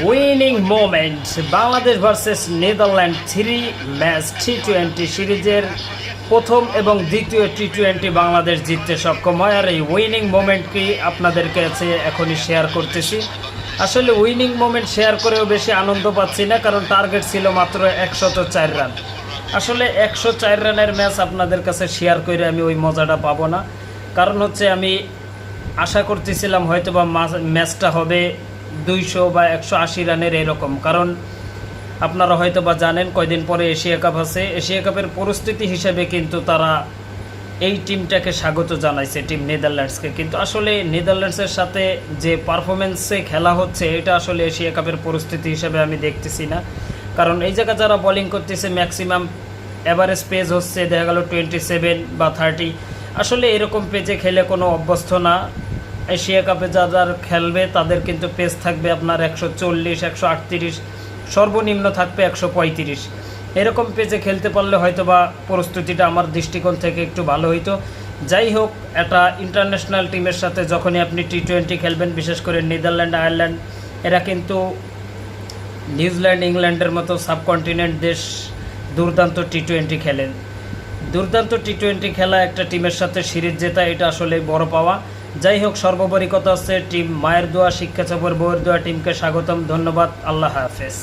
Winning moment Bangladesh versus Netherland 3 match T20 সিরিজের প্রথম এবং দ্বিতীয় T20 বাংলাদেশ জিততে সক্ষম হয়। আর এই উইনিং মোমেন্টকে আপনাদের কাছে এখনই শেয়ার করতেছি। আসলে উইনিং মোমেন্ট শেয়ার করেও বেশি আনন্দ পাচ্ছি না, কারণ টার্গেট ছিল মাত্র 104 রান। আসলে 104 রানের ম্যাচ আপনাদের কাছে শেয়ার করে আমি ওই মজাটা পাবো না। কারণ হচ্ছে আমি আশা করতেছিলাম হয়তো বা ম্যাচটা হবে 200 বা 180 রানের এরকম। কারণ আপনারা হয়তো বা জানেন কয়দিন পরে এশিয়া কাপ আছে। এশিয়া কাপের পরিস্থিতি হিসেবে কিন্তু তারা এই টিমটাকে স্বাগত জানাইছে, টিম নেদারল্যান্ডসকে। কিন্তু আসলে নেদারল্যান্ডসের সাথে যে পারফরমেন্সে খেলা হচ্ছে এটা আসলে এশিয়া কাপের পরিস্থিতি হিসেবে আমি দেখতেছি না। কারণ এই জায়গায় যারা বোলিং করতেছে ম্যাক্সিমাম অ্যাভারেজ পেজ হচ্ছে দেখা গেল 27 বা 30। আসলে এরকম পেজে খেলে কোনো অভ্যস্ত না। এশিয়া কাপে যারা খেলবে তাদের কিন্তু পেস থাকবে আপনার 140, 138, সর্বনিম্ন থাকবে 135। এরকম পেজে খেলতে পারলে হয়তো বা প্রস্তুতিটা আমার দৃষ্টিকোণ থেকে একটু ভালো হইতো। যাই হোক, একটা ইন্টারন্যাশনাল টিমের সাথে যখনই আপনি T20 খেলবেন, বিশেষ করে নেদারল্যান্ড, আয়ারল্যান্ড, এরা কিন্তু নিউজিল্যান্ড, ইংল্যান্ডের মতো সাবকন্টিনেন্ট দেশ দুর্দান্ত T20 খেলেন। দুর্দান্ত T20 খেলা একটা টিমের সাথে সিরিজ জেতা, এটা আসলে বড় পাওয়া। যাই হোক, সর্বোপরি কথা হচ্ছে টিম মায়ের দোয়া, শিক্ষা সফর বউয়ের দোয়া, টিমকে স্বাগতম, ধন্যবাদ, আল্লাহ হাফেজ।